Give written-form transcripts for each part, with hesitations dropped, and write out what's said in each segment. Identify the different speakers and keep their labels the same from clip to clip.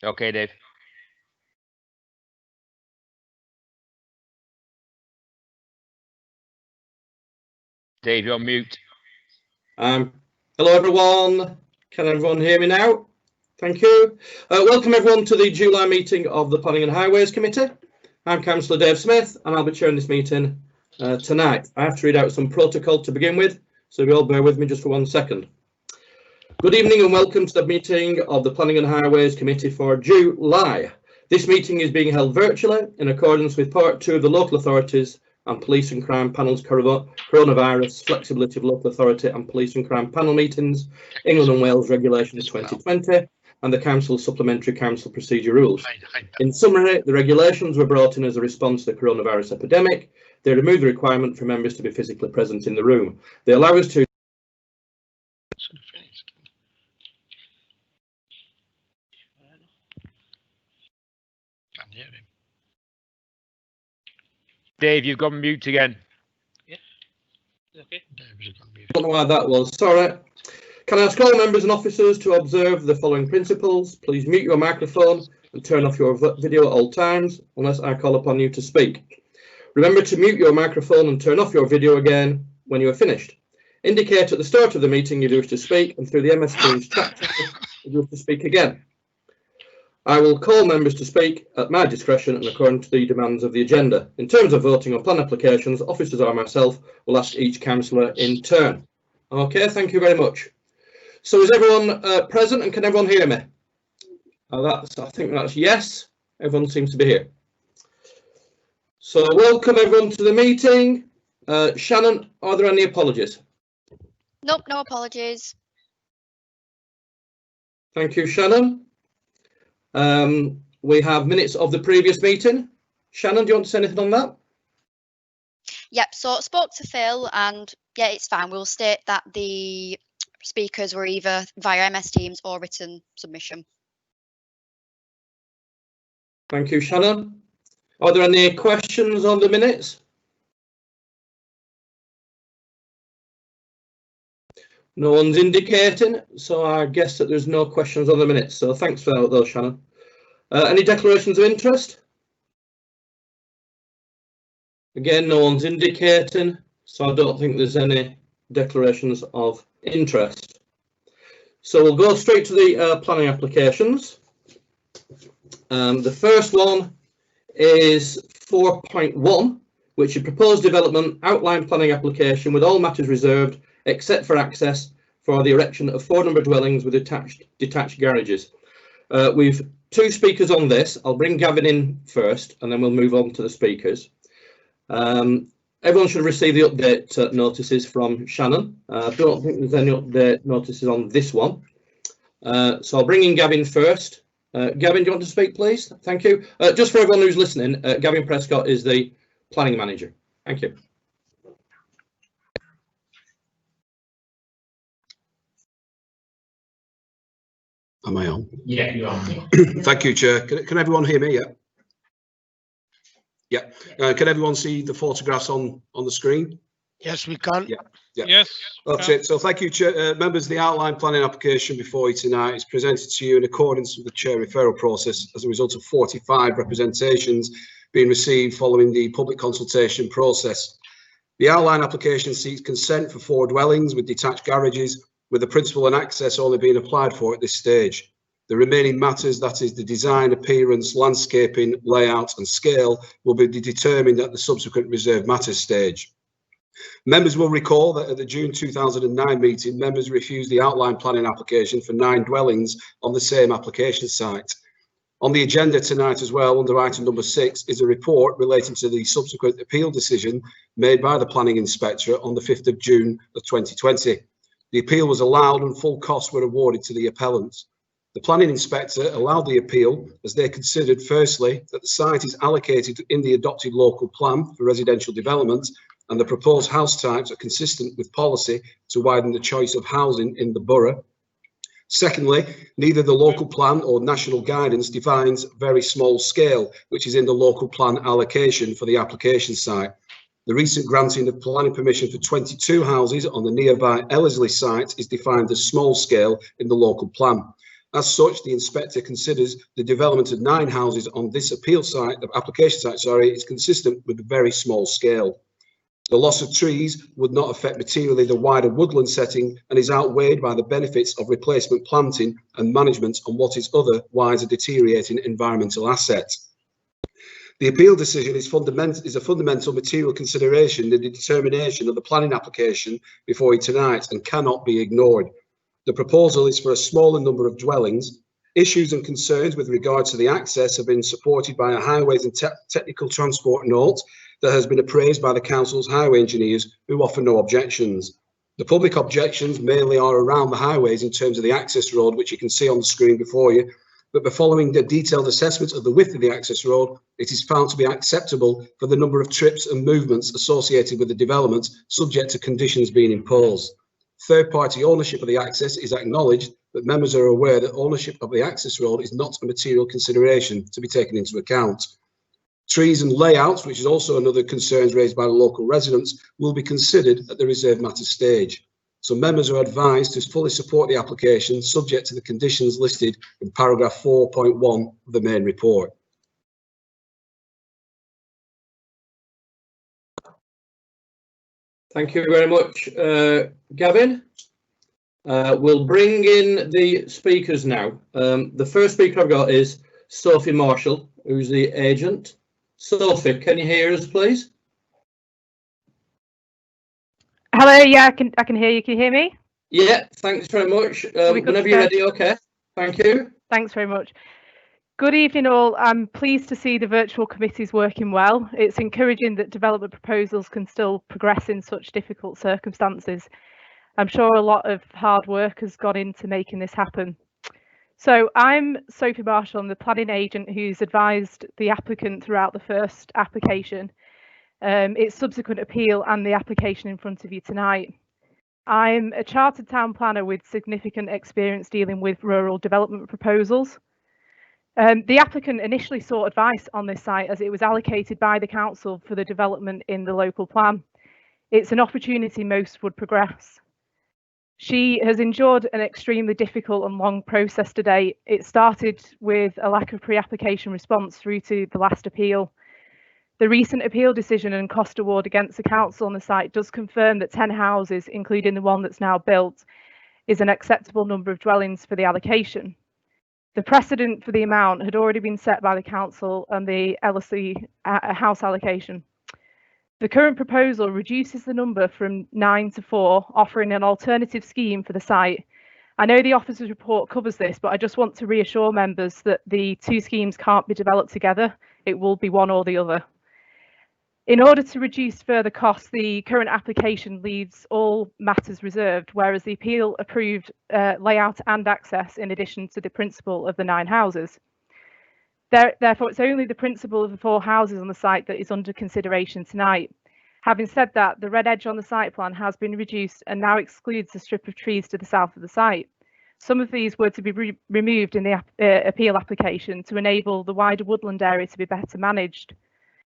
Speaker 1: Okay, Dave. Dave, you're on mute.
Speaker 2: Hello everyone. Can everyone hear me now? Thank you. Welcome everyone to the July meeting of the Planning and Highways Committee. I'm Councillor Dave Smith and I'll be chairing this meeting tonight. I have to read out some protocol to begin with, so if you all bear with me just for 1 second. Good evening and welcome to the meeting of the Planning and Highways Committee for July. This meeting is being held virtually in accordance with Part 2 of the Local Authorities and Police and Crime Panel's Coronavirus Flexibility of Local Authority and Police and Crime Panel Meetings, England and Wales Regulations 2020 and the Council's Supplementary Council Procedure Rules. In summary, the regulations were brought in as a response to the coronavirus epidemic. They remove the requirement for members to be physically present in the room. They allow us to
Speaker 1: Dave, you've gone mute again.
Speaker 3: Yeah. Okay.
Speaker 2: I don't know why that was. Sorry. Can I ask all members and officers to observe the following principles? Please mute your microphone and turn off your video at all times unless I call upon you to speak. Remember to mute your microphone and turn off your video again when you are finished. Indicate at the start of the meeting you wish to speak and through the MS Teams chat if you wish to speak again. I will call members to speak at my discretion and according to the demands of the agenda. In terms of voting on plan applications, officers or myself will ask each councillor in turn. Okay, thank you very much. So is everyone present and can everyone hear me? I think that's yes. Everyone seems to be here. So welcome everyone to the meeting. Shannon, are there any apologies?
Speaker 4: Nope, no apologies.
Speaker 2: Thank you, Shannon. We have minutes of the previous meeting. Shannon, do you want to say anything on that?
Speaker 4: Yep, so spoke to Phil and yeah, it's fine. We'll state that the speakers were either via MS Teams or written submission.
Speaker 2: Thank you, Shannon. Are there any questions on the minutes? No one's indicating, so I guess that there's no questions on the minutes. So thanks for that, though, Shannon. Any declarations of interest? Again, no one's indicating, so I don't think there's any declarations of interest. So we'll go straight to the planning applications. The first one is 4.1, which is proposed development outline planning application with all matters reserved except for access for the erection of 4-number dwellings with detached garages. We've two speakers on this. I'll bring Gavin in first and then we'll move on to the speakers. Everyone should receive the update notices from Shannon. I don't think there's any update notices on this one. So I'll bring in Gavin first. Gavin, do you want to speak, please? Thank you. Just for everyone who's listening, Gavin Prescott is the planning manager. Thank you.
Speaker 5: Am I on?
Speaker 3: Yeah, you are.
Speaker 5: Thank you, Chair. Can everyone hear me? Yeah. Can everyone see the photographs on the screen?
Speaker 3: Yes, we can.
Speaker 5: Yeah.
Speaker 3: Yes.
Speaker 5: That's it. So thank you, Chair. Members, the outline planning application before you tonight is presented to you in accordance with the Chair referral process as a result of 45 representations being received following the public consultation process. The outline application seeks consent for 4 dwellings with detached garages, with the principal and access only being applied for at this stage. The remaining matters, that is the design, appearance, landscaping, layout and scale, will be determined at the subsequent reserved matters stage. Members will recall that at the June 2009 meeting, members refused the outline planning application for 9 dwellings on the same application site. On the agenda tonight as well, under item number 6, is a report relating to the subsequent appeal decision made by the planning inspector on the 5th of June of 2020. The appeal was allowed and full costs were awarded to the appellants. The planning inspector allowed the appeal as they considered, firstly, that the site is allocated in the adopted local plan for residential development and the proposed house types are consistent with policy to widen the choice of housing in the borough. Secondly, neither the local plan or national guidance defines very small scale, which is in the local plan allocation for the application site. The recent granting of planning permission for 22 houses on the nearby Ellerslie site is defined as small scale in the local plan. As such, the inspector considers the development of 9 houses on this application site, is consistent with a very small scale. The loss of trees would not affect materially the wider woodland setting and is outweighed by the benefits of replacement planting and management on what is otherwise a deteriorating environmental asset. The appeal decision is a fundamental material consideration in the determination of the planning application before you tonight and cannot be ignored. The proposal is for a smaller number of dwellings. Issues and concerns with regard to the access have been supported by a highways and technical transport note that has been appraised by the council's highway engineers, who offer no objections. The public objections mainly are around the highways in terms of the access road, which you can see on the screen before you. But following the detailed assessment of the width of the access road, it is found to be acceptable for the number of trips and movements associated with the development, subject to conditions being imposed. Third-party ownership of the access is acknowledged, but members are aware that ownership of the access road is not a material consideration to be taken into account. Trees and layouts, which is also another concern raised by the local residents, will be considered at the reserved matters stage. So members are advised to fully support the application, subject to the conditions listed in paragraph 4.1 of the main report.
Speaker 2: Thank you very much, Gavin. We'll bring in the speakers now. The first speaker I've got is Sophie Marshall, who's the agent. Sophie, can you hear us, please?
Speaker 6: Hello, yeah, I can hear you. Can you hear me?
Speaker 2: Yeah, thanks very much. Whenever you're ready, okay. Thank you.
Speaker 6: Thanks very much. Good evening all. I'm pleased to see the virtual committees working well. It's encouraging that development proposals can still progress in such difficult circumstances. I'm sure a lot of hard work has gone into making this happen. So I'm Sophie Marshall, I'm the planning agent who's advised the applicant throughout the first application, its subsequent appeal and the application in front of you tonight. I'm a chartered town planner with significant experience dealing with rural development proposals. The applicant initially sought advice on this site as it was allocated by the council for the development in the local plan. It's an opportunity most would progress. She has endured an extremely difficult and long process to date. It started with a lack of pre-application response through to the last appeal. The recent appeal decision and cost award against the council on the site does confirm that 10 houses, including the one that's now built, is an acceptable number of dwellings for the allocation. The precedent for the amount had already been set by the council and the LSE house allocation. The current proposal reduces the number from 9 to 4, offering an alternative scheme for the site. I know the officer's report covers this, but I just want to reassure members that the two schemes can't be developed together. It will be one or the other. In order to reduce further costs, the current application leaves all matters reserved, whereas the appeal approved layout and access in addition to the principle of the 9 houses. Therefore, it's only the principle of the 4 houses on the site that is under consideration tonight. Having said that, the red edge on the site plan has been reduced and now excludes a strip of trees to the south of the site. Some of these were to be removed in the appeal application to enable the wider woodland area to be better managed.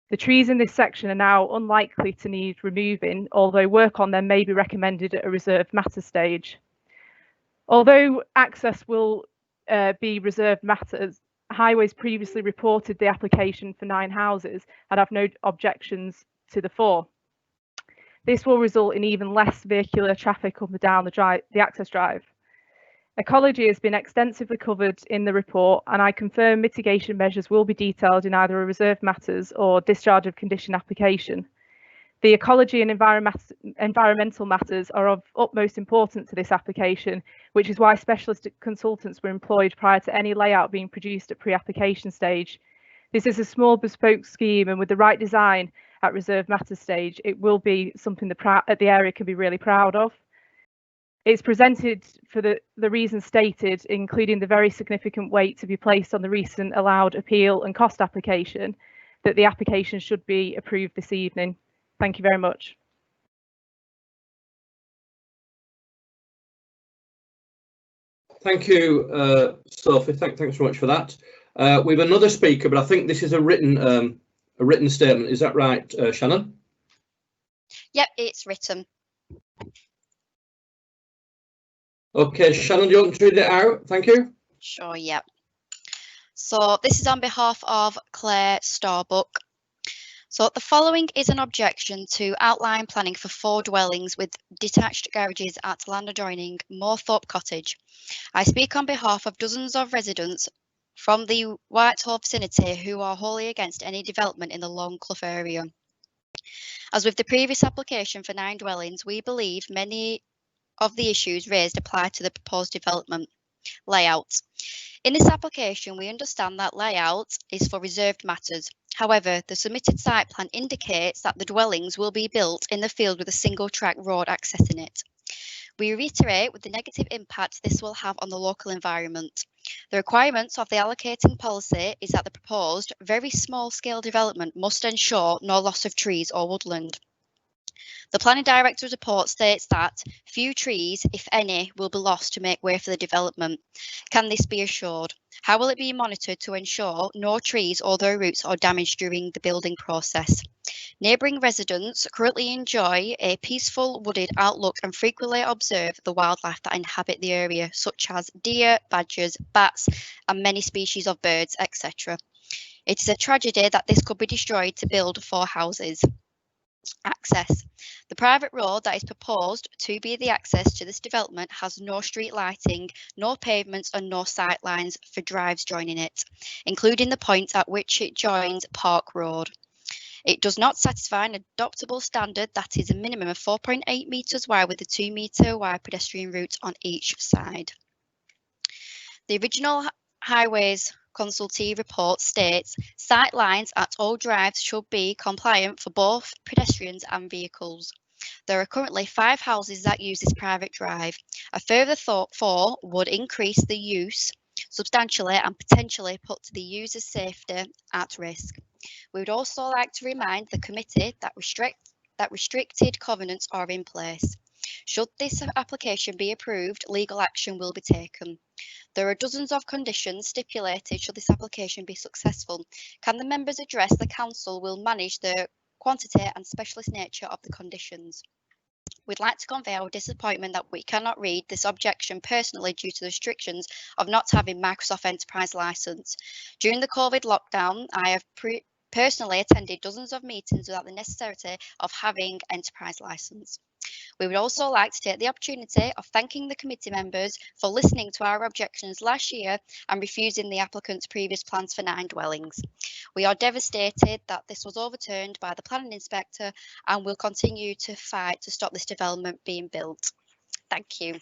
Speaker 6: The trees in this section are now unlikely to need removing, although work on them may be recommended at a reserved matter stage. Although access will be reserved matters, Highways previously reported the application for 9 houses and have no objections to the 4. This will result in even less vehicular traffic up and down the access drive. Ecology has been extensively covered in the report, and I confirm mitigation measures will be detailed in either a reserved matters or discharge of condition application. The ecology and environmental matters are of utmost importance to this application, which is why specialist consultants were employed prior to any layout being produced at pre-application stage. This is a small bespoke scheme, and with the right design at reserved matters stage, it will be something the area can be really proud of. It's presented for the reasons stated, including the very significant weight to be placed on the recent allowed appeal and cost application, that the application should be approved this evening. Thank you very much.
Speaker 2: Thank you, Sophie. Thanks very much for that. We have another speaker, but I think this is a written statement. Is that right, Shannon?
Speaker 4: Yep, it's written.
Speaker 2: Okay, Shannon, do you want to read it out? Thank you.
Speaker 4: Sure, yep. So this is on behalf of Claire Starbuck. So the following is an objection to outline planning for 4 dwellings with detached garages at land adjoining Moorthorpe Cottage. I speak on behalf of dozens of residents from the Whitehall vicinity who are wholly against any development in the Long Clough area. As with the previous application for 9 dwellings, we believe many of the issues raised apply to the proposed development. Layout. In this application, we understand that layout is for reserved matters. However, the submitted site plan indicates that the dwellings will be built in the field with a single track road accessing it. We reiterate with the negative impact this will have on the local environment. The requirements of the allocating policy is that the proposed very small scale development must ensure no loss of trees or woodland. The planning director's report states that few trees, if any, will be lost to make way for the development. Can this be assured? How will it be monitored to ensure no trees or their roots are damaged during the building process? Neighbouring residents currently enjoy a peaceful wooded outlook and frequently observe the wildlife that inhabit the area, such as deer, badgers, bats, and many species of birds, etc. It is a tragedy that this could be destroyed to build 4 houses. Access. The private road that is proposed to be the access to this development has no street lighting, no pavements and no sight lines for drives joining it, including the point at which it joins Park Road. It does not satisfy an adoptable standard that is a minimum of 4.8 metres wide with a 2 metre wide pedestrian route on each side. The original Highways Consultee report states sight lines at all drives should be compliant for both pedestrians and vehicles. There are currently 5 houses that use this private drive. A further 4 would increase the use substantially and potentially put the user's safety at risk. We would also like to remind the committee that restricted covenants are in place. Should this application be approved, legal action will be taken. There are dozens of conditions stipulated should this application be successful. Can the members address the council will manage the quantity and specialist nature of the conditions? We'd like to convey our disappointment that we cannot read this objection personally due to the restrictions of not having Microsoft Enterprise License. During the COVID lockdown, I have personally attended dozens of meetings without the necessity of having Enterprise License. We would also like to take the opportunity of thanking the committee members for listening to our objections last year and refusing the applicant's previous plans for 9 dwellings. We are devastated that this was overturned by the planning inspector and will continue to fight to stop this development being built. Thank you.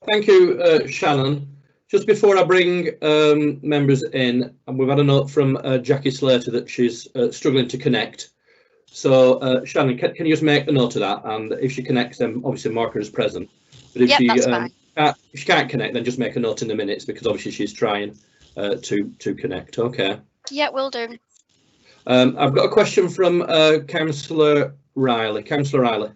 Speaker 2: Thank you, Shannon. Just before I bring members in, and we've had a note from Jackie Slater that she's struggling to connect. So, Shannon, can you just make a note of that? And if she connects, then obviously mark her as present. But if if she can't connect, then just make a note in the minutes because obviously she's trying to connect. Okay.
Speaker 4: Yeah, will do.
Speaker 2: I've got a question from Councillor Riley. Councillor Riley.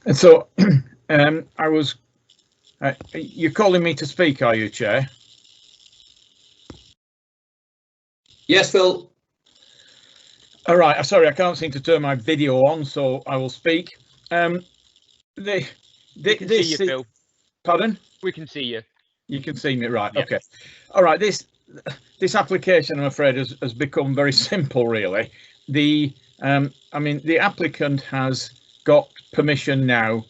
Speaker 7: And so you're calling me to speak, are you, Chair?
Speaker 2: Yes, Phil.
Speaker 7: All right. Sorry, I can't seem to turn my video on, so I will speak.
Speaker 1: We can see you, Phil.
Speaker 7: Pardon?
Speaker 1: We can see you.
Speaker 7: You can see me, right?
Speaker 1: Yeah.
Speaker 7: Okay. All right. This application, I'm afraid, has become very simple, really. I mean, the applicant has got permission now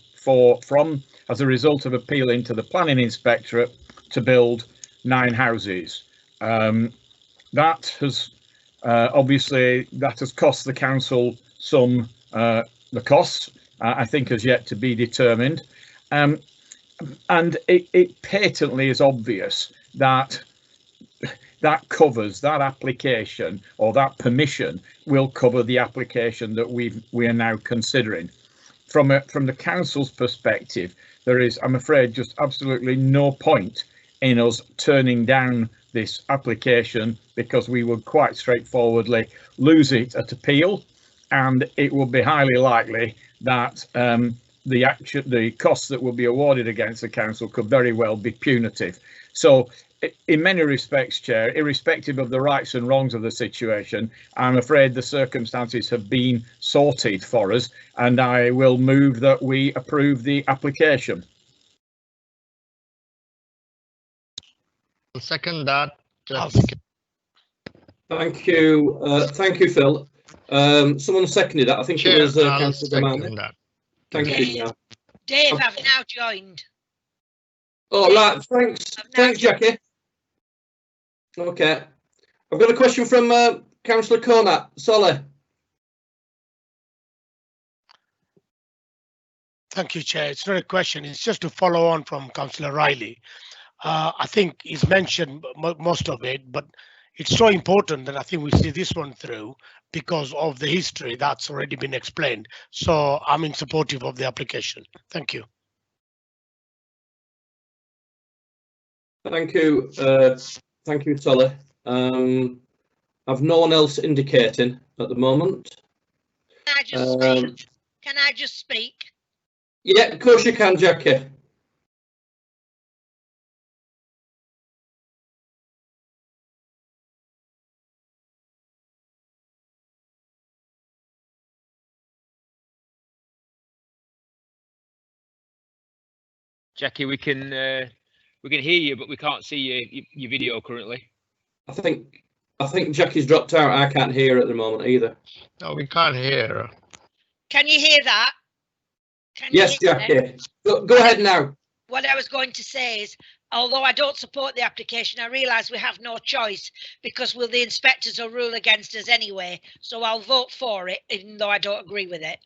Speaker 7: as a result of appealing to the planning inspectorate to build 9 houses. That has obviously cost the council some the costs. I think has yet to be determined, and it patently is obvious that covers that application, or that permission will cover the application that we are now considering. From the council's perspective, there is, I'm afraid, just absolutely no point in us turning down this application because we would quite straightforwardly lose it at appeal, and it would be highly likely that the costs that will be awarded against the council could very well be punitive. So in many respects, Chair, irrespective of the rights and wrongs of the situation, I'm afraid the circumstances have been sorted for us, and I will move that we approve the application.
Speaker 3: I'll second that.
Speaker 2: Thank you, Phil. Someone seconded that. I think
Speaker 3: Chair,
Speaker 2: it was
Speaker 3: I'll
Speaker 2: Councillor Damani.
Speaker 3: second that.
Speaker 2: Thank you. Now.
Speaker 8: Dave, I've now joined.
Speaker 2: Oh, right. Thanks, Jackie. Okay. I've got a question from Councillor Conat. Solly.
Speaker 3: Thank you, Chair. It's not a question. It's just to follow on from Councillor Riley. I think he's mentioned most of it, but it's so important that I think we see this one through because of the history that's already been explained. So I'm in supportive of the application. Thank you.
Speaker 2: Thank you, Solly. I've no one else indicating at the moment.
Speaker 8: Can I just speak? Can I just speak?
Speaker 2: Yeah, of course you can, Jackie.
Speaker 1: Jackie, we can hear you, but we can't see your video currently.
Speaker 2: I think Jackie's dropped out. I can't hear her at the moment either.
Speaker 3: No, we can't hear her.
Speaker 8: Can you hear that?
Speaker 2: Yes, Jackie. Go ahead now.
Speaker 8: What I was going to say is, although I don't support the application, I realise we have no choice because the inspectors will rule against us anyway. So I'll vote for it, even though I don't agree with it.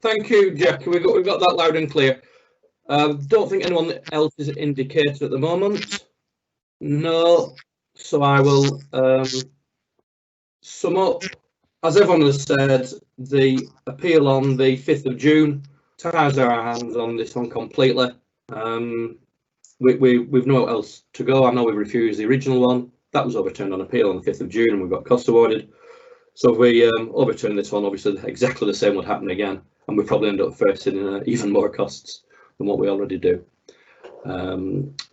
Speaker 2: Thank you, Jackie. We've got that loud and clear. Don't think anyone else is indicated at the moment. No. So I will sum up. As everyone has said, the appeal on the 5th of June ties our hands on this one completely. We've nowhere else to go. I know we refused the original one. That was overturned on appeal on the 5th of June and we got costs awarded. So if we overturn this one, obviously exactly the same would happen again. And we probably end up facing even more costs than what we already do.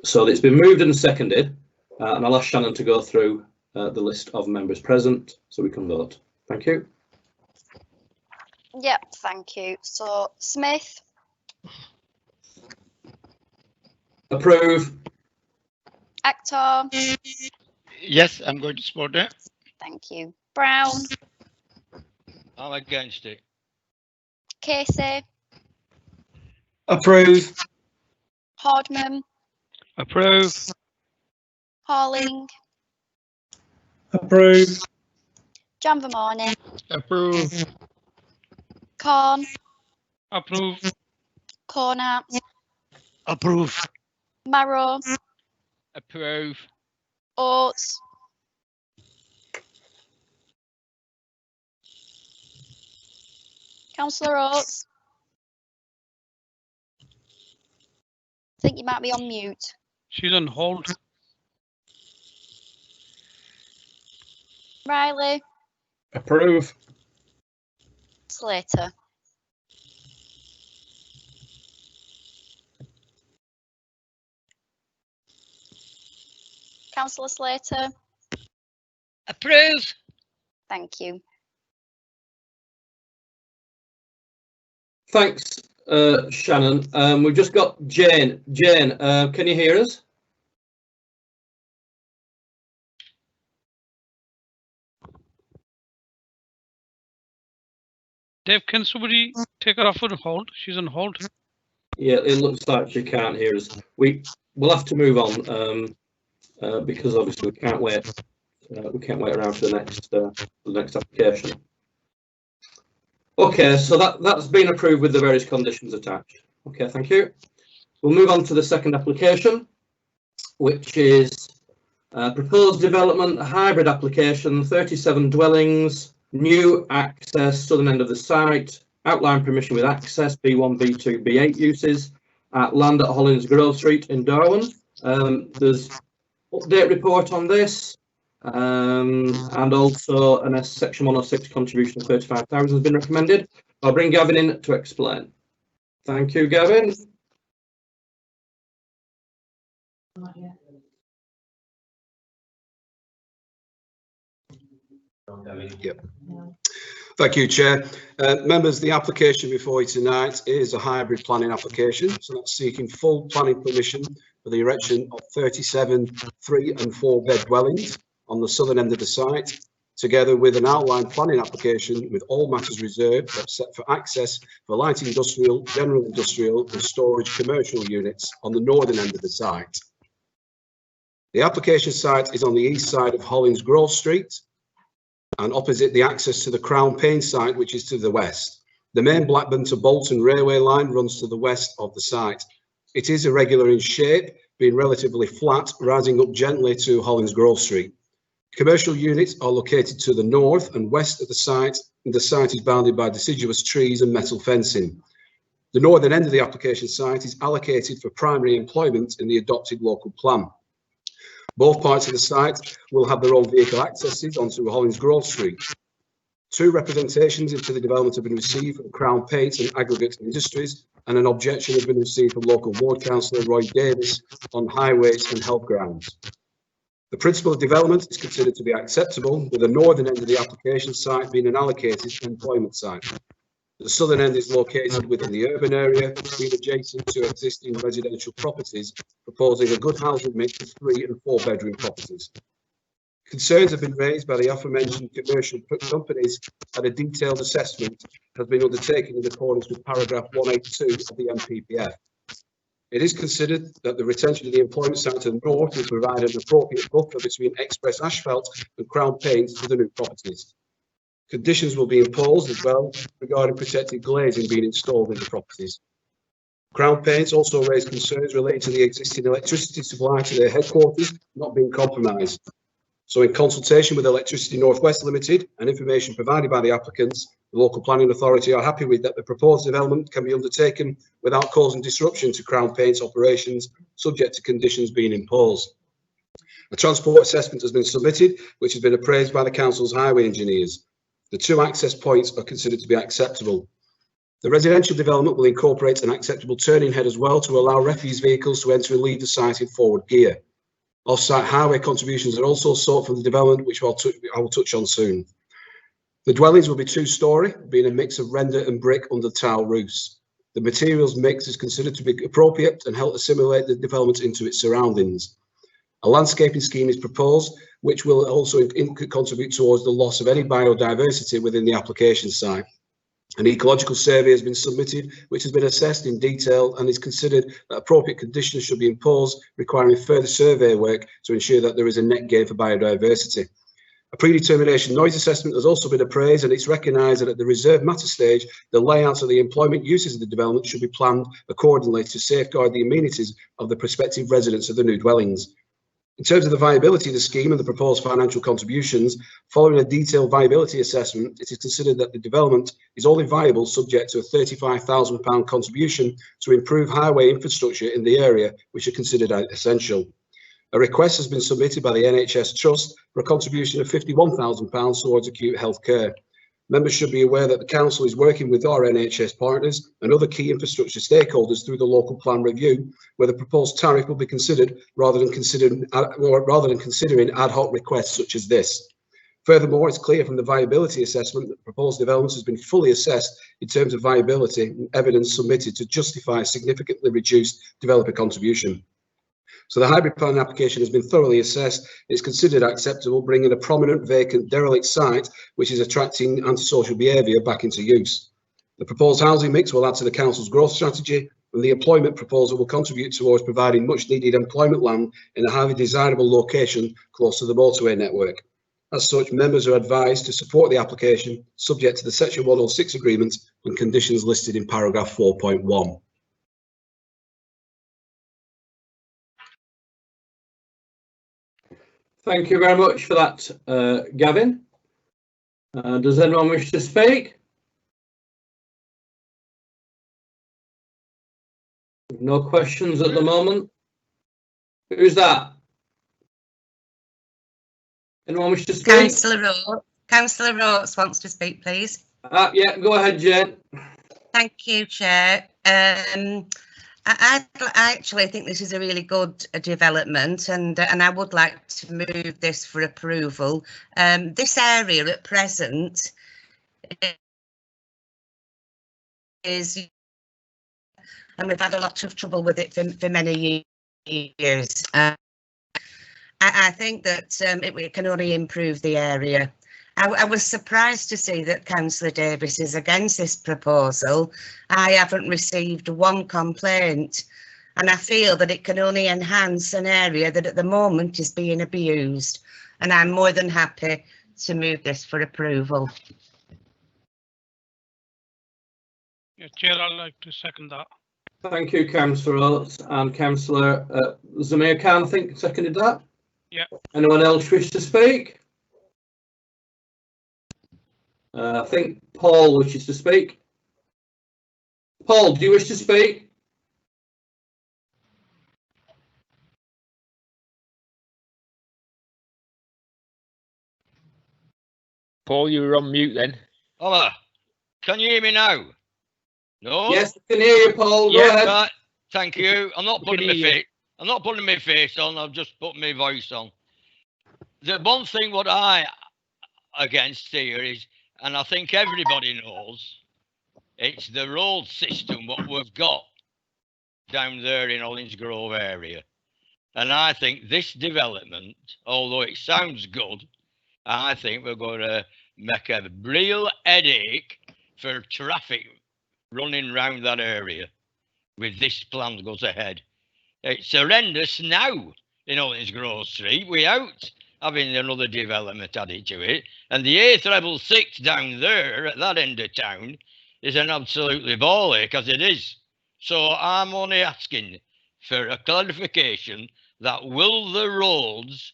Speaker 2: So it's been moved and seconded. And I'll ask Shannon to go through the list of members present so we can vote. Thank you.
Speaker 4: Yep, thank you. So Smith.
Speaker 2: Approve.
Speaker 4: Actor.
Speaker 3: Yes, I'm going to support it.
Speaker 4: Thank you. Brown.
Speaker 1: I'm against it.
Speaker 4: Casey.
Speaker 5: Approve.
Speaker 4: Hardman.
Speaker 3: Approve.
Speaker 4: Harling.
Speaker 5: Approve.
Speaker 4: Janvamani.
Speaker 3: Approve.
Speaker 4: Corn.
Speaker 3: Approve.
Speaker 4: Corner.
Speaker 3: Approve.
Speaker 4: Marrow.
Speaker 1: Approve.
Speaker 4: Oates. Councillor Oates. I think you might be on mute.
Speaker 3: She's on hold.
Speaker 4: Riley.
Speaker 7: Approve.
Speaker 4: Slater. Councillor Slater.
Speaker 8: Approve.
Speaker 4: Thank you.
Speaker 2: Thanks, Shannon. We've just got Jane. Jane, can you hear us?
Speaker 9: Dave, can somebody take her off on hold? She's on hold.
Speaker 2: Yeah, it looks like she can't hear us. We'll have to move on because obviously we can't wait. We can't wait around for the next application. Okay, so that's been approved with the various conditions attached. Okay, thank you. We'll move on to the second application, which is proposed development hybrid application, 37 dwellings, new access, southern end of the site, outline permission with access, B1, B2, B8 uses, land at Hollins Grove Street in Darwin. There's update report on this, and also an section 106 contribution of 35,000 has been recommended. I'll bring Gavin in to explain. Thank you, Gavin.
Speaker 5: Yep. Thank you, Chair. Members, the application before you tonight is a hybrid planning application, so that's seeking full planning permission for the erection of 37 3 and 4 bed dwellings on the southern end of the site, together with an outline planning application with all matters reserved except for access for light industrial, general industrial and storage commercial units on the northern end of the site. The application site is on the east side of Hollins Grove Street and opposite the access to the Crown Paint site, which is to the west. The main Blackburn to Bolton railway line runs to the west of the site. It is irregular in shape, being relatively flat, rising up gently to Hollins Grove Street. Commercial units are located to the north and west of the site, and the site is bounded by deciduous trees and metal fencing. The northern end of the application site is allocated for primary employment in the adopted local plan. Both parts of the site will have their own vehicle accesses onto Hollins Grove Street. 2 representations into the development have been received from Crown Paints and Aggregate Industries, and an objection has been received from local ward councillor Roy Davis on highways and health grounds. The principle of development is considered to be acceptable, with the northern end of the application site being an allocated employment site. The southern end is located within the urban area, being adjacent to existing residential properties, proposing a good housing mix of 3 and 4 bedroom properties. Concerns have been raised by the aforementioned commercial companies, and a detailed assessment has been undertaken in accordance with paragraph 182 of the MPPF. It is considered that the retention of the employment site to the north will provide an appropriate buffer between express asphalt and Crown Paints for the new properties. Conditions will be imposed as well regarding protected glazing being installed in the properties. Crown Paints also raised concerns related to the existing electricity supply to their headquarters not being compromised. So in consultation with Electricity North West Limited and information provided by the applicants, the local planning authority are happy with that the proposed development can be undertaken without causing disruption to Crown Paints operations, subject to conditions being imposed. A transport assessment has been submitted, which has been appraised by the council's highway engineers. The 2 access points are considered to be acceptable. The residential development will incorporate an acceptable turning head as well to allow refuse vehicles to enter and leave the site in forward gear. Off-site highway contributions are also sought from the development, which I will touch on soon. The dwellings will be 2-storey, being a mix of render and brick under tile roofs. The materials mix is considered to be appropriate and help assimilate the development into its surroundings. A landscaping scheme is proposed, which will also contribute towards the loss of any biodiversity within the application site. An ecological survey has been submitted, which has been assessed in detail and is considered that appropriate conditions should be imposed, requiring further survey work to ensure that there is a net gain for biodiversity. A predetermination noise assessment has also been appraised, and it's recognised that at the reserved matter stage, the layouts of the employment uses of the development should be planned accordingly to safeguard the amenities of the prospective residents of the new dwellings. In terms of the viability of the scheme and the proposed financial contributions, following a detailed viability assessment, it is considered that the development is only viable subject to a £35,000 contribution to improve highway infrastructure in the area, which are considered essential. A request has been submitted by the NHS Trust for a contribution of £51,000 towards acute health care. Members should be aware that the Council is working with our NHS partners and other key infrastructure stakeholders through the local plan review, where the proposed tariff will be considered rather than considering ad hoc requests such as this. Furthermore, it's clear from the viability assessment that the proposed development has been fully assessed in terms of viability and evidence submitted to justify a significantly reduced developer contribution. So the hybrid planning application has been thoroughly assessed. It's considered acceptable, bringing a prominent vacant derelict site, which is attracting antisocial behaviour, back into use. The proposed housing mix will add to the council's growth strategy, and the employment proposal will contribute towards providing much needed employment land in a highly desirable location close to the motorway network. As such, members are advised to support the application, subject to the Section 106 agreement and conditions listed in paragraph 4.1.
Speaker 2: Thank you very much for that, Gavin. Does anyone wish to speak? No questions at the moment. Who's that? Anyone wish to speak?
Speaker 10: Councillor Roach wants to speak, please.
Speaker 2: Yeah, go ahead, Jane.
Speaker 10: Thank you, Chair. I actually think this is a really good development, and I would like to move this for approval. This area at present is, and we've had a lot of trouble with it for many years. I think that it can only improve the area. I was surprised to see that Councillor Davis is against this proposal. I haven't received one complaint, and I feel that it can only enhance an area that at the moment is being abused, and I'm more than happy to move this for approval.
Speaker 9: Yeah, Chair, I'd like to second that.
Speaker 2: Thank you, Councillor Oates, and Councillor Zamir Khan, I think, seconded that.
Speaker 9: Yeah.
Speaker 2: Anyone else wish to speak? I think Paul wishes to speak. Paul, do you wish to speak?
Speaker 1: Paul, you were on mute then.
Speaker 11: Hola, can you hear me now? No?
Speaker 2: Yes, I can hear you, Paul. Go ahead.
Speaker 11: Right. Thank you. I'm not
Speaker 1: We can
Speaker 11: putting my
Speaker 1: hear you.
Speaker 11: face. I'm not putting my face on. I've just put my voice on. The one thing what I against here is, and I think everybody knows, it's the road system what we've got down there in Hollins Grove area. And I think this development, although it sounds good, I think we're going to make a real headache for traffic running round that area with this plan goes ahead. It's horrendous now in Hollins Grove Street without having another development added to it. And the A666 down there at that end of town is an absolutely ball ache, as it is. So I'm only asking for a clarification that will the roads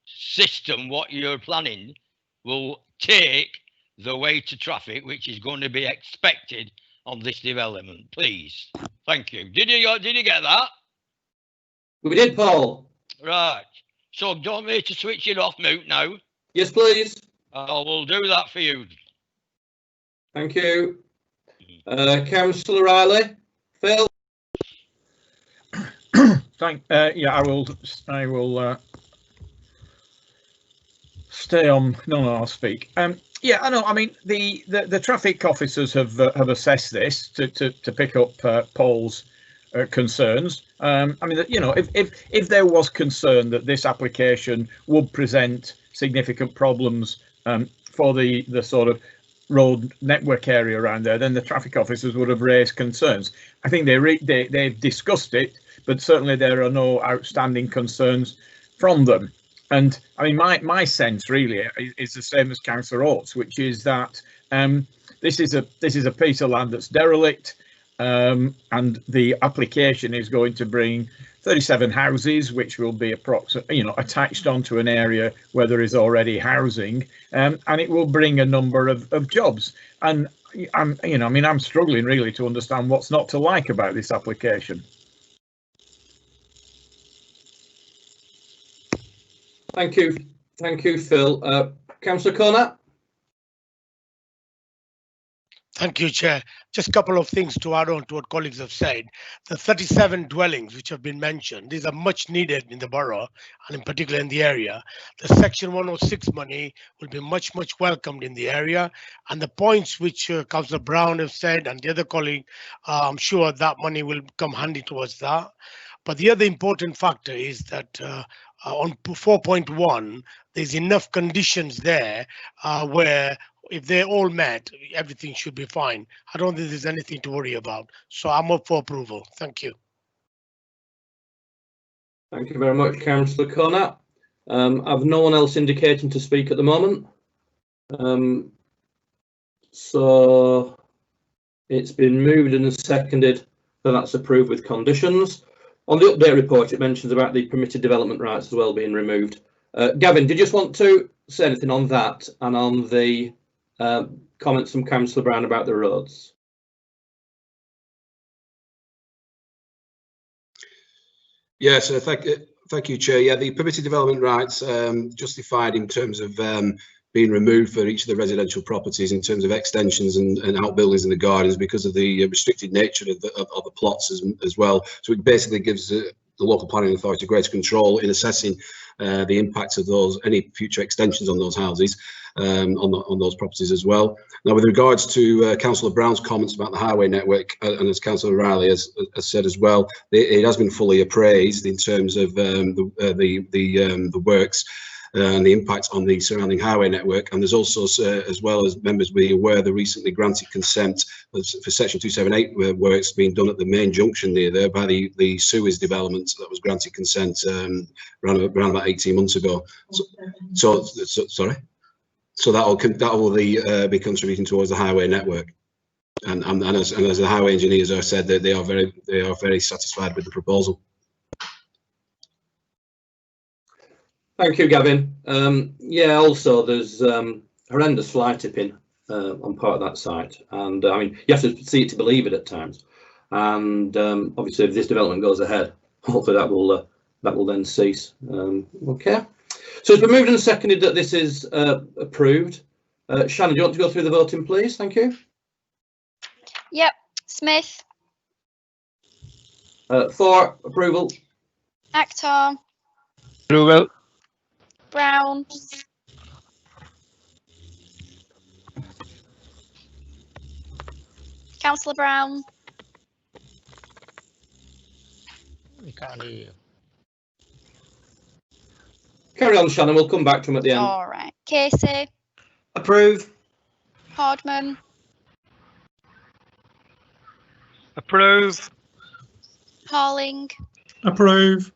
Speaker 11: system what you're planning will take the way to traffic which is going to be expected on this development, please. Thank you. Did you get that?
Speaker 2: We did, Paul.
Speaker 11: Right. So do you want me to switch it off mute now?
Speaker 2: Yes, please.
Speaker 11: I will do that for you.
Speaker 2: Thank you. Councillor Riley. Phil.
Speaker 7: Yeah, I will stay on. No, I'll speak. Yeah, I know. I mean, the traffic officers have assessed this to pick up Paul's concerns. I mean, you know, if there was concern that this application would present significant problems for the sort of road network area around there, then the traffic officers would have raised concerns. I think they've discussed it, but certainly there are no outstanding concerns from them. And I mean, my sense really is the same as Councillor Oates, which is that this is a piece of land that's derelict, and the application is going to bring 37 houses, which will be approximately, you know, attached onto an area where there is already housing, and it will bring a number of jobs. And I'm struggling really to understand what's not to like about this application.
Speaker 2: Thank you, Phil. Councillor Corner.
Speaker 3: Thank you, Chair. Just a couple of things to add on to what colleagues have said. The 37 dwellings which have been mentioned, these are much needed in the borough and in particular in the area. The Section 106 money will be much welcomed in the area. And the points which Councillor Brown have said and the other colleague, I'm sure that money will come handy towards that. But the other important factor is that on 4.1, there's enough conditions there where if they're all met, everything should be fine. I don't think there's anything to worry about. So I'm up for approval. Thank you.
Speaker 2: Thank you very much, Councillor Corner. I've no one else indicating to speak at the moment. So it's been moved and seconded that that's approved with conditions. On the update report, it mentions about the permitted development rights as well being removed. Gavin, did you just want to say anything on that and on the comments from Councillor Brown about the roads?
Speaker 5: Yes, thank you, Chair. Yeah, the permitted development rights justified in terms of being removed for each of the residential properties in terms of extensions and outbuildings in the gardens because of the restricted nature of the plots as well. So it basically gives the local planning authority greater control in assessing the impacts of any future extensions on those houses, on those properties as well. Now, with regards to Councillor Brown's comments about the highway network, and as Councillor Riley has said as well, it has been fully appraised in terms of the works and the impact on the surrounding highway network. And there's also, as well as members being aware, the recently granted consent for section 278 works being done at the main junction near there by the sewers development that was granted consent around about 18 months ago. So sorry. So that will be contributing towards the highway network. And as the highway engineers have said, that they are very satisfied with the proposal.
Speaker 2: Thank you, Gavin. Yeah, also there's horrendous fly tipping on part of that site, and I mean, you have to see it to believe it at times. And obviously, if this development goes ahead, hopefully that will then cease. Okay. So it's been moved and seconded that this is approved. Shannon, do you want to go through the voting, please? Thank you.
Speaker 4: Yep. Smith.
Speaker 2: For approval.
Speaker 4: Akhtar.
Speaker 1: Approval.
Speaker 4: Brown. Councillor Brown.
Speaker 11: We can't hear you.
Speaker 2: Carry on, Shannon. We'll come back to him at the end.
Speaker 4: All right. Casey.
Speaker 2: Approve.
Speaker 4: Hardman.
Speaker 9: Approve.
Speaker 4: Harling.
Speaker 12: Approve.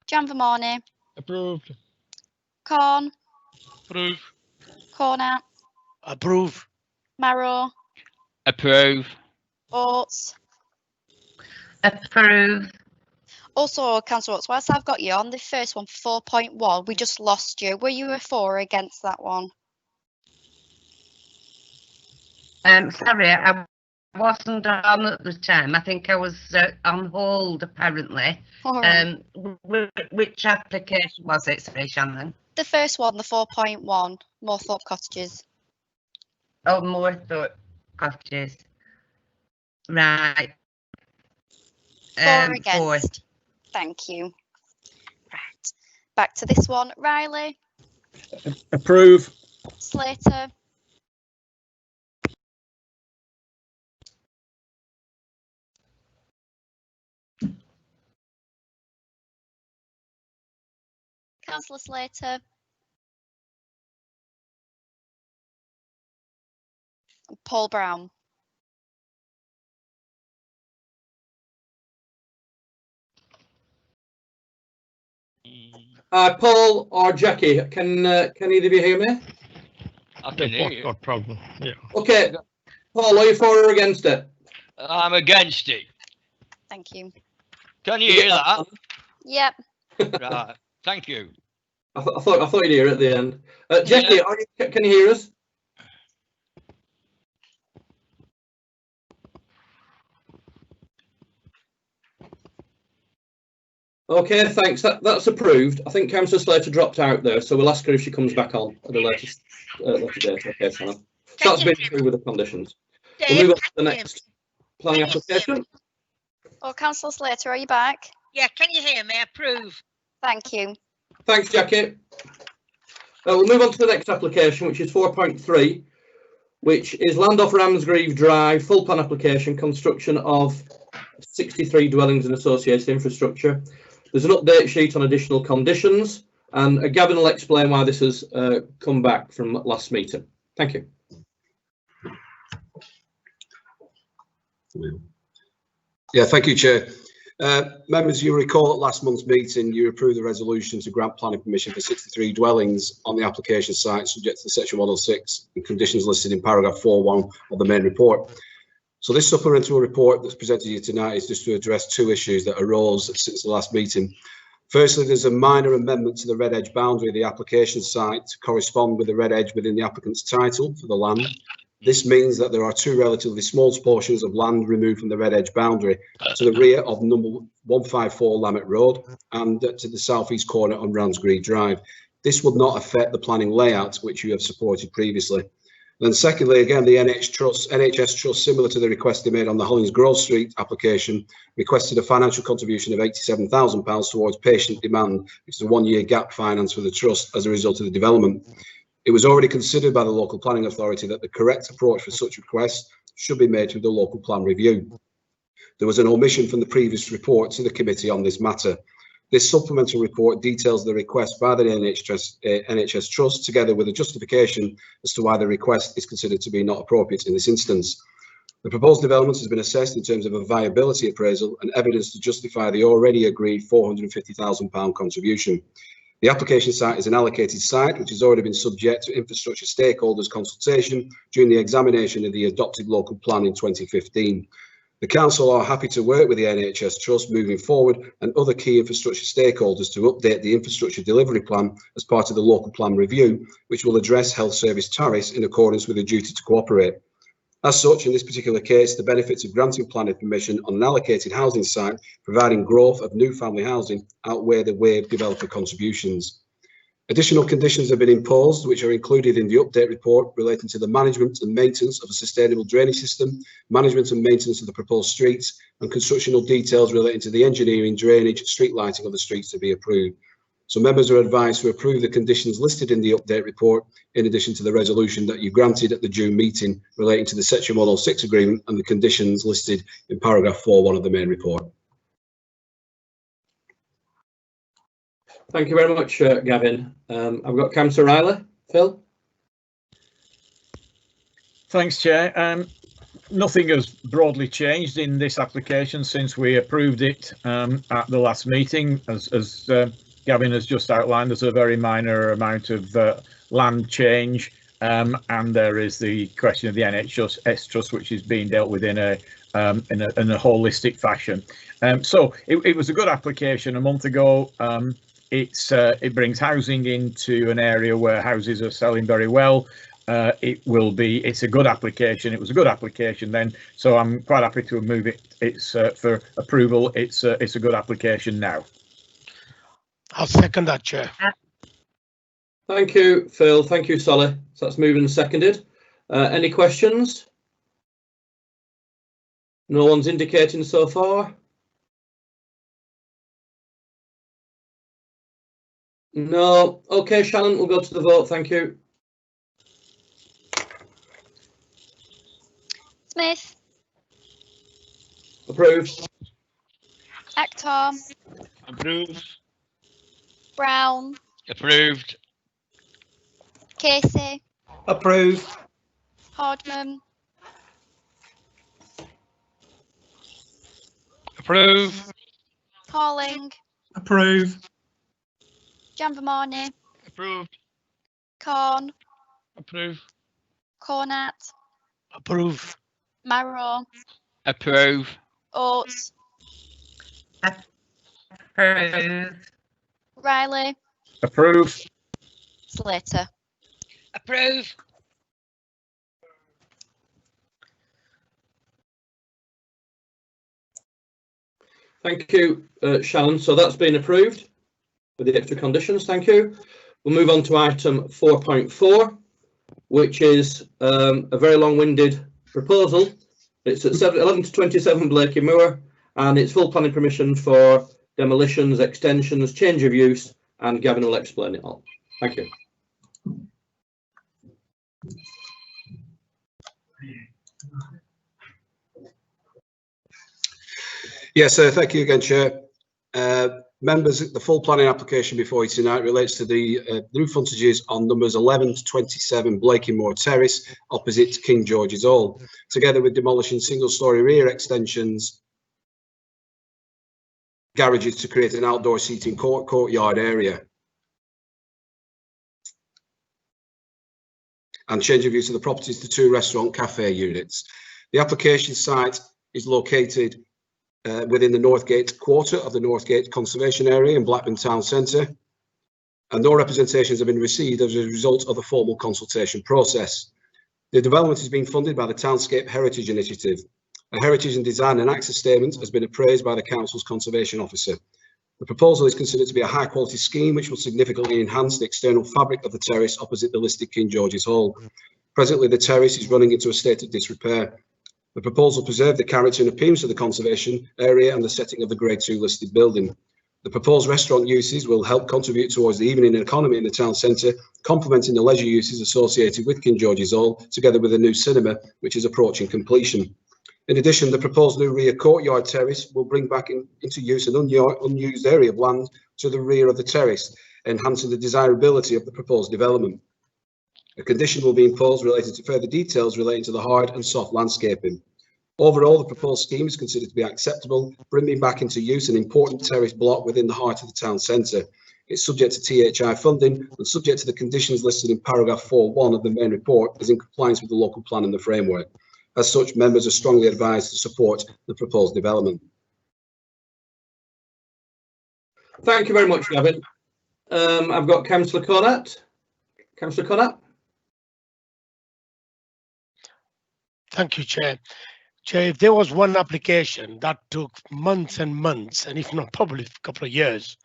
Speaker 4: Janvamani.
Speaker 9: Approved.
Speaker 4: Corn.
Speaker 9: Approve.
Speaker 4: Cornat.
Speaker 3: Approve.
Speaker 4: Marrow.
Speaker 1: Approve.
Speaker 4: Oates.
Speaker 10: Approve.
Speaker 4: Also, Councillor Oates, whilst I've got you on the first one, 4.1, we just lost you. Were you a for or against that one?
Speaker 10: Sorry, I wasn't on at the time. I think I was on hold, apparently.
Speaker 4: All right.
Speaker 10: Which application was it? Sorry, Shannon.
Speaker 4: The first one, the 4.1, Moorthorpe Cottages.
Speaker 10: Oh, Moorthorpe Cottages. Right.
Speaker 4: For or against?
Speaker 10: For.
Speaker 4: Thank you. Right. Back to this one. Riley.
Speaker 7: Approve.
Speaker 4: Slater. Councillor Slater. Paul Brown.
Speaker 2: Paul or Jackie, can either of you hear me?
Speaker 11: I can hear you.
Speaker 12: Not problem. Yeah.
Speaker 2: Okay, Paul, are you for or against it?
Speaker 11: I'm against it.
Speaker 4: Thank you.
Speaker 11: Can you hear that?
Speaker 4: Yep.
Speaker 11: Right. Thank you.
Speaker 2: I thought you'd hear it at the end. Jackie,
Speaker 11: Yeah.
Speaker 2: Can you hear us? Okay, thanks. That's approved. I think Councillor Slater dropped out there, so we'll ask her if she comes back on at a later date. Okay, Shannon. So that's been through with the conditions. We'll move on to the next planning application.
Speaker 4: Oh, Councillor Slater, are you back?
Speaker 8: Yeah, can you hear me? Approve.
Speaker 4: Thank you.
Speaker 2: Thanks, Jackie. We'll move on to the next application, which is 4.3, which is land off Ramsgreave Drive, full plan application, construction of 63 dwellings and associated infrastructure. There's an update sheet on additional conditions, and Gavin will explain why this has come back from last meeting. Thank you.
Speaker 5: Yeah, thank you, Chair. Members, you recall at last month's meeting, you approved the resolution to grant planning permission for 63 dwellings on the application site, subject to the section 106 and conditions listed in paragraph 4.1 of the main report. So this supplemental report that's presented to you tonight is just to address two issues that arose since the last meeting. Firstly, there's a minor amendment to the red edge boundary of the application site to correspond with the red edge within the applicant's title for the land. This means that there are two relatively small portions of land removed from the red edge boundary to the rear of number 154 Lammet Road and to the southeast corner on Ramsgreave Drive. This would not affect the planning layout which you have supported previously. Then secondly, again, the NHS Trust, similar to the request they made on the Hollins Grove Street application, requested a financial contribution of £87,000 towards patient demand, which is a one-year gap finance for the Trust as a result of the development. It was already considered by the local planning authority that the correct approach for such requests should be made through the local plan review. There was an omission from the previous report to the committee on this matter. This supplemental report details the request by the NHS Trust, together with a justification as to why the request is considered to be not appropriate in this instance. The proposed development has been assessed in terms of a viability appraisal and evidence to justify the already agreed £450,000 contribution. The application site is an allocated site which has already been subject to infrastructure stakeholders consultation during the examination of the adopted local plan in 2015. The council are happy to work with the NHS Trust moving forward and other key infrastructure stakeholders to update the infrastructure delivery plan as part of the local plan review, which will address health service tariffs in accordance with the duty to cooperate. As such, in this particular case, the benefits of granting planning permission on an allocated housing site providing growth of new family housing outweigh the waived developer contributions. Additional conditions have been imposed, which are included in the update report relating to the management and maintenance of a sustainable drainage system, management and maintenance of the proposed streets, and constructional details relating to the engineering, drainage, street lighting of the streets to be approved. So members are advised to approve the conditions listed in the update report, in addition to the resolution that you granted at the June meeting relating to the Section 106 agreement and the conditions listed in paragraph 4.1 of the main report.
Speaker 2: Thank you very much, Gavin. I've got Councillor Riley. Phil?
Speaker 7: Thanks, Chair. Nothing has broadly changed in this application since we approved it at the last meeting. As Gavin has just outlined, there's a very minor amount of land change, and there is the question of the NHS Trust, which is being dealt with in a holistic fashion. So it was a good application a month ago. It brings housing into an area where houses are selling very well. It's a good application. It was a good application then, so I'm quite happy to move it. It's for approval. It's a good application now.
Speaker 3: I'll second that, Chair.
Speaker 2: Thank you, Phil. Thank you, Solly. So that's moved and seconded. Any questions? No one's indicating so far. No. Okay, Shannon, we'll go to the vote. Thank you.
Speaker 4: Smith.
Speaker 2: Approved.
Speaker 4: Akhtar.
Speaker 11: Approved.
Speaker 4: Brown.
Speaker 11: Approved.
Speaker 4: Casey.
Speaker 12: Approved.
Speaker 4: Hardman.
Speaker 9: Approve.
Speaker 4: Pauling.
Speaker 12: Approve.
Speaker 4: Janvamani.
Speaker 11: Approved.
Speaker 4: Corn.
Speaker 9: Approve.
Speaker 4: Cornett.
Speaker 3: Approve.
Speaker 4: Marrow.
Speaker 1: Approve.
Speaker 4: Oates.
Speaker 10: Approve.
Speaker 4: Riley.
Speaker 7: Approve.
Speaker 4: Slater.
Speaker 8: Approve.
Speaker 2: Thank you, Shannon. So that's been approved with the extra conditions. Thank you. We'll move on to item 4.4, which is a very long-winded proposal. It's at 11 to 27 Blakey Moor, and it's full planning permission for demolitions, extensions, change of use, and Gavin will explain it all. Thank you.
Speaker 5: Yes, thank you again, Chair. Members, the full planning application before you tonight relates to the new frontages on numbers 11 to 27 Blakey Moor Terrace, opposite King George's Hall, together with demolishing single-storey rear extensions, garages to create an outdoor seating courtyard area, and change of use of the properties to 2 restaurant cafe units. The application site is located within the Northgate quarter of the Northgate Conservation Area in Blackburn Town Centre, and no representations have been received as a result of the formal consultation process. The development is being funded by the Townscape Heritage Initiative. A heritage and design and access statement has been appraised by the Council's Conservation Officer. The proposal is considered to be a high quality scheme which will significantly enhance the external fabric of the terrace opposite the listed King George's Hall. Presently, the terrace is running into a state of disrepair. The proposal preserved the character and appearance of the conservation area and the setting of the Grade 2 listed building. The proposed restaurant uses will help contribute towards the evening economy in the town centre, complementing the leisure uses associated with King George's Hall, together with a new cinema, which is approaching completion. In addition, the proposed new rear courtyard terrace will bring back into use an unused area of land to the rear of the terrace, enhancing the desirability of the proposed development. A condition will be imposed related to further details relating to the hard and soft landscaping. Overall, the proposed scheme is considered to be acceptable, bringing back into use an important terrace block within the heart of the town centre. It's subject to THI funding and subject to the conditions listed in paragraph 4.1 of the main report as in compliance with the local plan and the framework. As such, members are strongly advised to support the proposed development.
Speaker 2: Thank you very much, Gavin. I've got Councillor Connaught. Councillor Connaught.
Speaker 3: Thank you, Chair. Chair, if there was one application that took months and months, and if not probably a couple of years,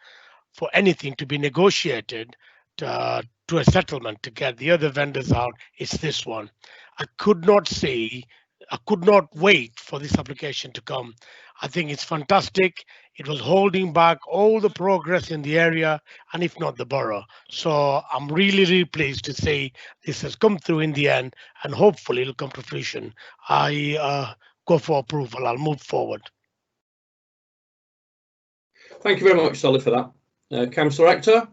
Speaker 3: for anything to be negotiated to a settlement to get the other vendors out, it's this one. I could not wait for this application to come. I think it's fantastic. It was holding back all the progress in the area, and if not the borough. So I'm really pleased to say this has come through in the end, and hopefully it'll come to fruition. I go for approval. I'll move forward.
Speaker 2: Thank you very much, Solly, for that. Councillor Akhtar.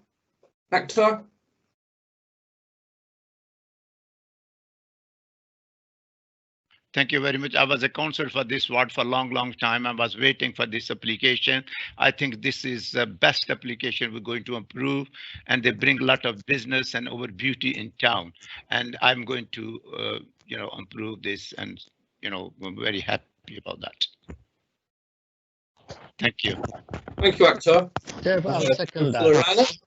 Speaker 2: Akhtar.
Speaker 13: Thank you very much. I was a councillor for this ward for a long time. I was waiting for this application. I think this is the best application we're going to approve, and they bring a lot of business and over beauty in town. And I'm going to, approve this, and I'm very happy about that. Thank you.
Speaker 2: Thank you, Akhtar.
Speaker 14: Chair, I'll second that.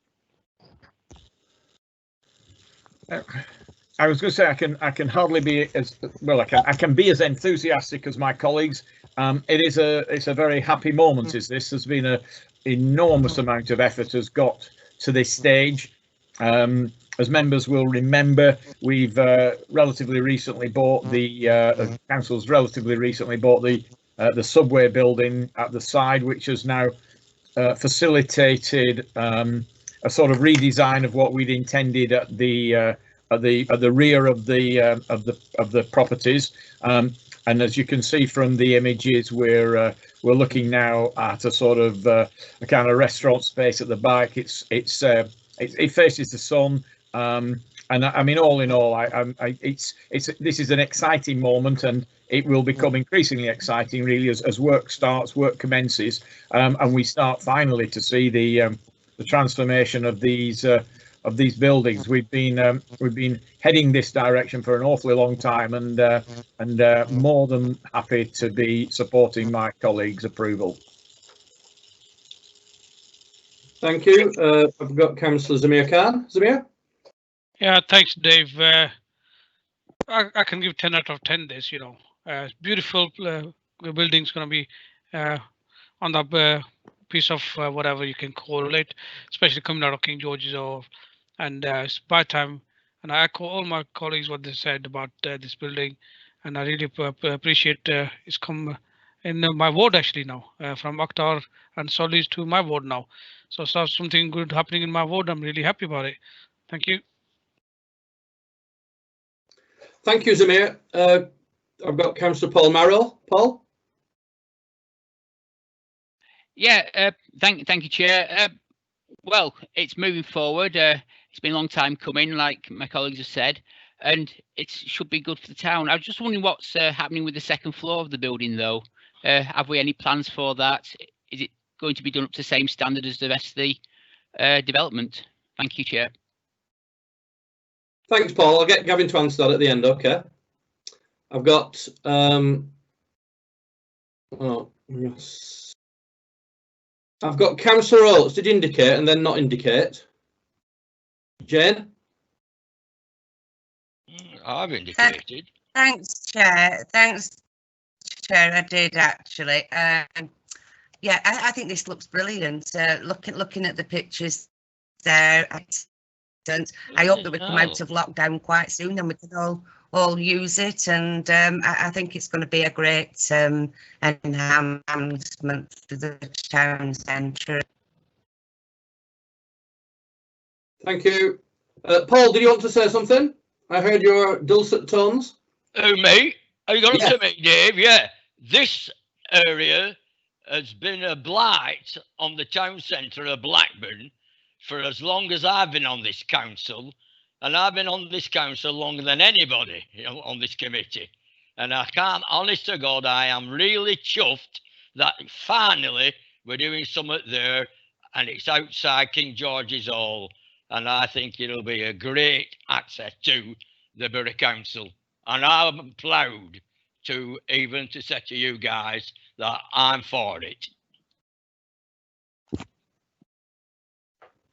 Speaker 7: I was going to say I can hardly be as well. I can be as enthusiastic as my colleagues. It's a very happy moment. This has been an enormous amount of effort has got to this stage. As members will remember, we've relatively recently bought the council's relatively recently bought the subway building at the side, which has now facilitated a sort of redesign of what we'd intended at the rear of the properties, and as you can see from the images, we're looking now at a sort of a kind of restaurant space at the back. It faces the sun, and I mean, all in all, this is an exciting moment, and it will become increasingly exciting, really, as work commences, and we start finally to see the transformation of these buildings. We've been heading this direction for an awfully long time, and more than happy to be supporting my colleagues' approval.
Speaker 2: Thank you. I've got Councillor Zamir Khan. Zamir.
Speaker 9: Yeah, thanks, Dave. I can give 10 out of 10 this. Beautiful building's going to be on the piece of whatever you can call it, especially coming out of King George's Hall. And it's by time, and I echo all my colleagues what they said about this building, and I really appreciate it's come in my ward actually now, from Akhtar and Solis to my ward now. So something good happening in my ward. I'm really happy about it. Thank you.
Speaker 2: Thank you, Zamir. I've got Councillor Paul Marrell. Paul.
Speaker 1: Yeah, thank you, Chair. Well, it's moving forward. It's been a long time coming, like my colleagues have said, and it should be good for the town. I was just wondering what's happening with the second floor of the building, though. Have we any plans for that? Is it going to be done up to the same standard as the rest of the development? Thank you, Chair.
Speaker 2: Thanks, Paul. I'll get Gavin to answer that at the end. Okay. I've got yes. I've got Councillor Oates. Did indicate and then not indicate. Jane?
Speaker 11: I've indicated.
Speaker 10: Thanks, Chair. Thanks, Chair. I did actually. yeah, I think this looks brilliant. Looking at the pictures there, excellent. I hope that we come out of lockdown quite soon and we can all use it. And I think it's going to be a great enhancement to the town centre.
Speaker 2: Thank you. Paul, did you want to say something? I heard your dulcet tones.
Speaker 11: Oh, me? Are you going
Speaker 2: Yeah.
Speaker 11: to me, Dave? Yeah. This area has been a blight on the town centre of Blackburn for as long as I've been on this council. And I've been on this council longer than anybody on this committee. And I can't, honest to God, I am really chuffed that finally we're doing something there and it's outside King George's Hall. And I think it'll be a great access to the Borough Council. And I'm proud to say to you guys that I'm for it.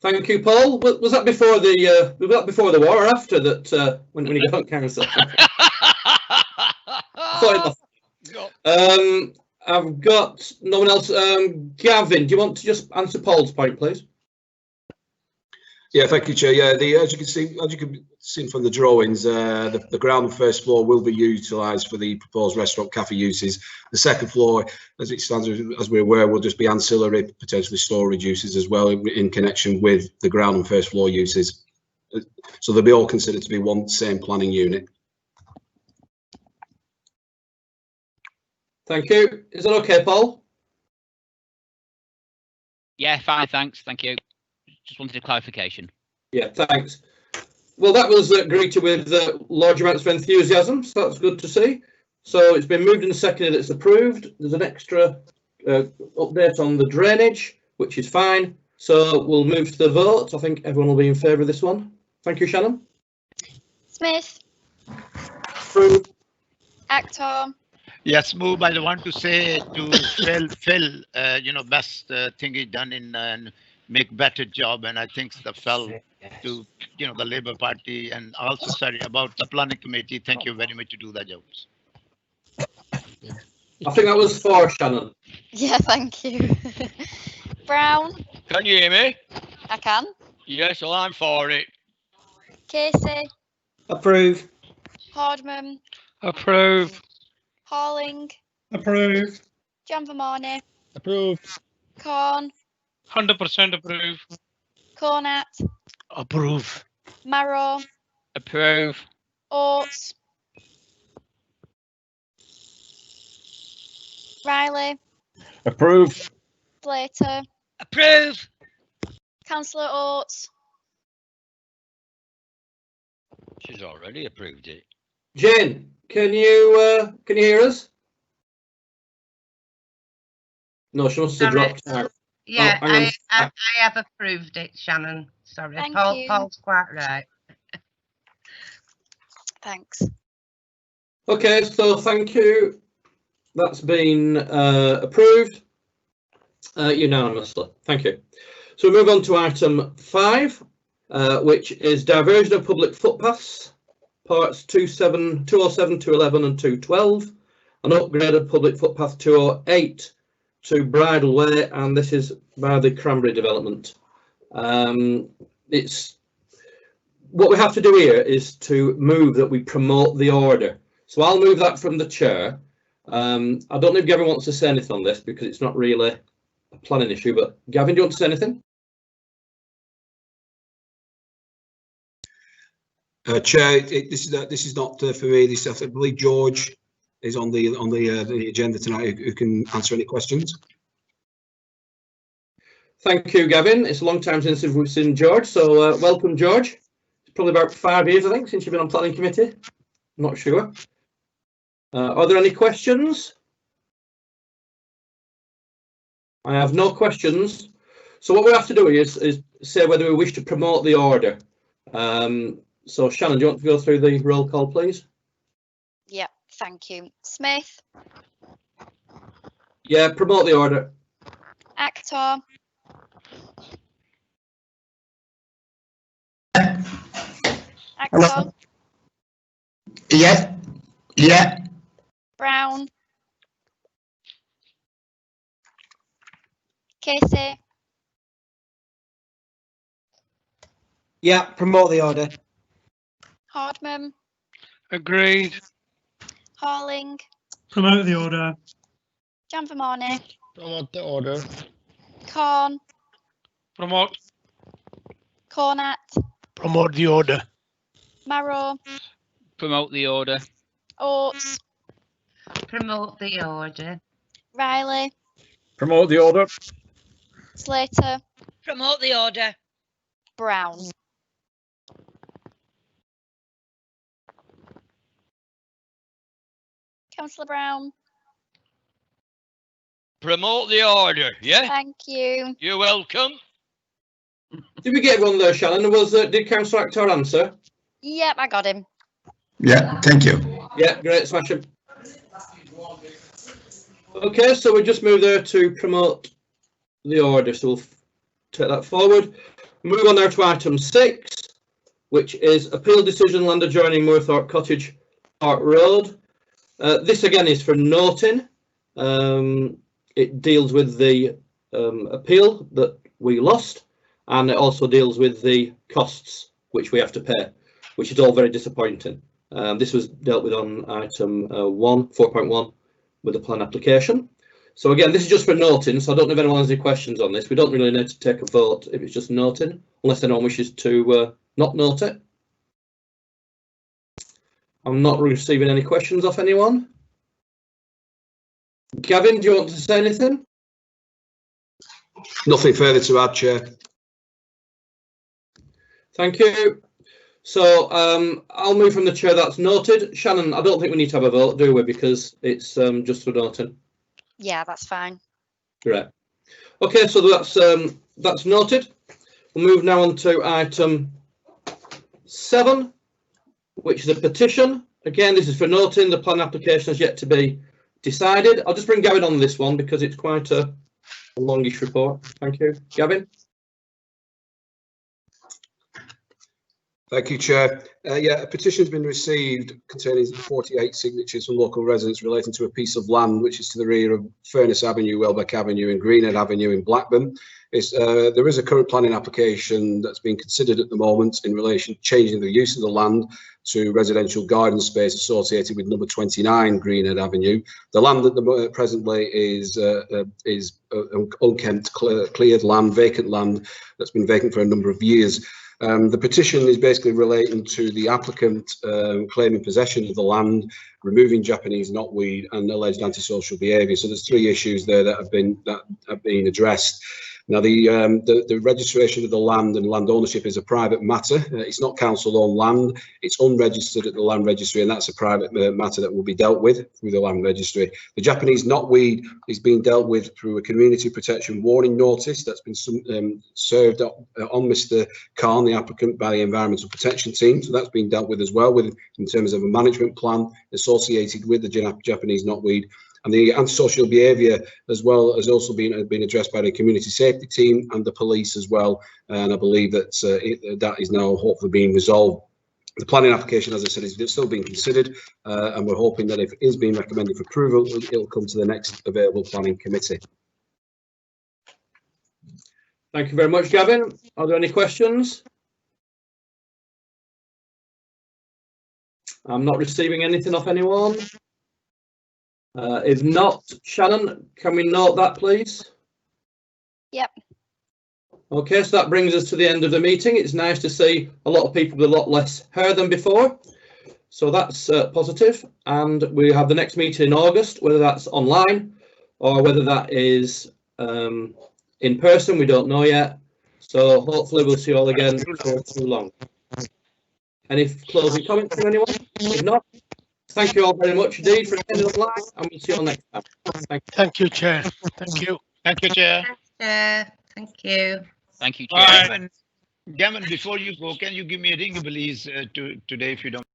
Speaker 2: Thank you, Paul. Was that before the war or after that? When you got on council? I've got no one else. Gavin, do you want to just answer Paul's point, please?
Speaker 5: Yeah, thank you, Chair. Yeah, as you can see from the drawings, the ground and first floor will be utilised for the proposed restaurant cafe uses. The second floor, as it stands, as we're aware, will just be ancillary, potentially storage uses as well in connection with the ground and first floor uses. So they'll be all considered to be one same planning unit.
Speaker 2: Thank you. Is that okay, Paul?
Speaker 1: Yeah, fine, thanks. Thank you. Just wanted a clarification.
Speaker 2: Yeah, thanks. Well, that was greeted with large amounts of enthusiasm, so that's good to see. So it's been moved and seconded, it's approved. There's an extra update on the drainage, which is fine. So we'll move to the vote. I think everyone will be in favour of this one. Thank you, Shannon.
Speaker 4: Smith.
Speaker 2: Approved.
Speaker 4: Actor.
Speaker 13: Yes, Move. I want to say to Phil, best thing he done in make better job, and I think the Phil to the Labour Party, and also sorry about the planning committee. Thank you very much to do that job.
Speaker 2: I think that was for Shannon.
Speaker 4: Yeah, thank you. Brown.
Speaker 11: Can you hear me?
Speaker 4: I can.
Speaker 11: Yes, well, I'm for it.
Speaker 4: Casey.
Speaker 12: Approve.
Speaker 4: Hardman.
Speaker 9: Approve.
Speaker 4: Harling.
Speaker 12: Approve.
Speaker 4: Janvamani.
Speaker 14: Approve.
Speaker 4: Corn.
Speaker 9: 100% approve.
Speaker 4: Cornett.
Speaker 3: Approve.
Speaker 4: Marrow.
Speaker 1: Approve.
Speaker 4: Oates. Riley.
Speaker 7: Approve.
Speaker 4: Slater.
Speaker 8: Approve.
Speaker 4: Councillor Oates.
Speaker 11: She's already approved it.
Speaker 2: Jane, can you hear us? No, she must have dropped out.
Speaker 10: Yeah,
Speaker 2: oh,
Speaker 10: I have approved it, Shannon. Sorry,
Speaker 4: Thank you.
Speaker 10: Paul's quite right.
Speaker 4: Thanks.
Speaker 2: Okay, so thank you. That's been approved unanimously. Thank you. So we move on to item 5, which is diversion of public footpaths, parts 207, 211 and 212, and upgrade of public footpath 208 to Bridle Way, and this is by the Cranberry development. It's what we have to do here is to move that we promote the order. So I'll move that from the chair. I don't know if Gavin wants to say anything on this because it's not really a planning issue, but Gavin, do you want to say anything?
Speaker 5: Chair, this is not for me. This, I believe George is on the agenda tonight, who can answer any questions.
Speaker 2: Thank you, Gavin. It's a long time since we've seen George, so welcome, George. It's probably about 5 years, I think, since you've been on planning committee. I'm not sure. Are there any questions? I have no questions. So what we have to do is say whether we wish to promote the order. So Shannon, do you want to go through the roll call, please?
Speaker 4: Yeah, thank you. Smith.
Speaker 2: Yeah, promote the order.
Speaker 4: Actor. Actor.
Speaker 12: Yeah. Yeah.
Speaker 4: Brown. Casey,
Speaker 12: Yeah, promote the order.
Speaker 4: Hardman,
Speaker 9: Agreed.
Speaker 4: Horling,
Speaker 15: Promote the order.
Speaker 4: Janvermorny,
Speaker 14: Promote the order.
Speaker 4: Corn,
Speaker 9: Promote.
Speaker 4: Cornett,
Speaker 3: Promote the order.
Speaker 4: Marrow,
Speaker 1: Promote the order.
Speaker 4: Oates,
Speaker 10: Promote the order.
Speaker 4: Riley,
Speaker 7: Promote the order.
Speaker 4: Slater,
Speaker 8: Promote the order.
Speaker 4: Brown. Councillor Brown,
Speaker 11: Promote the order, yeah?
Speaker 4: thank you.
Speaker 11: You're welcome.
Speaker 2: Did we get one there, Shannon? Did Councillor Actor answer?
Speaker 4: Yep, I got him.
Speaker 12: Yeah, thank you.
Speaker 2: Yeah, great, smash him. Okay, so we just move there to promote the order, so we'll take that forward. Move on now to item 6, which is appeal decision land adjoining Moorthorpe Cottage, Park Road. This again is for noting. It deals with the appeal that we lost, and it also deals with the costs which we have to pay, which is all very disappointing. This was dealt with on item 4.1 with the plan application. So again, this is just for noting, so I don't know if anyone has any questions on this. We don't really need to take a vote if it's just noting, unless anyone wishes to not note it. I'm not receiving any questions off anyone. Gavin, do you want to say anything?
Speaker 5: Nothing further to add, Chair.
Speaker 2: Thank you. So I'll move from the chair. That's noted. Shannon, I don't think we need to have a vote, do we? Because it's just for noting.
Speaker 4: Yeah, that's fine.
Speaker 2: Great. Okay, so that's noted. We'll move now on to item 7, which is a petition. Again, this is for noting. The plan application has yet to be decided. I'll just bring Gavin on this one because it's quite a longish report. Thank you, Gavin.
Speaker 5: Thank you, Chair. Yeah, a petition's been received containing 48 signatures from local residents relating to a piece of land which is to the rear of Furness Avenue, Welbeck Avenue and Greenhead Avenue in Blackburn. There is a current planning application that's being considered at the moment in relation to changing the use of the land to residential garden space associated with number 29 Greenhead Avenue. The land at the presently is unkempt, cleared land, vacant land that's been vacant for a number of years. The petition is basically relating to the applicant claiming possession of the land, removing Japanese knotweed and alleged antisocial behaviour. So there's 3 issues there that have been addressed. Now, the registration of the land and land ownership is a private matter. It's not council-owned land. It's unregistered at the land registry, and that's a private matter that will be dealt with through the land registry. The Japanese knotweed is being dealt with through a community protection warning notice that's been served on Mr. Khan, the applicant, by the environmental protection team. So that's been dealt with as well, in terms of a management plan associated with the Japanese knotweed. And the antisocial behaviour as well has also been addressed by the community safety team and the police as well. And I believe that that is now hopefully being resolved. The planning application, as I said, is still being considered, and we're hoping that if it is being recommended for approval, it'll come to the next available planning committee.
Speaker 2: Thank you very much, Gavin. Are there any questions? I'm not receiving anything off anyone. If not, Shannon, can we note that, please?
Speaker 4: Yep.
Speaker 2: Okay, so that brings us to the end of the meeting. It's nice to see a lot of people with a lot less hair than before. So that's positive. And we have the next meeting in August, whether that's online or whether that is in person, we don't know yet. So hopefully we'll see you all again before too long. Any closing comments from anyone? If not, thank you all very much indeed for attending online, and we'll see you all next time.
Speaker 3: Thank you, Chair. Thank you.
Speaker 14: Thank you, Chair.
Speaker 10: Thank you.
Speaker 1: Thank you, Chair.
Speaker 11: Gavin, before you go, can you give me a ring, please, today, if you don't?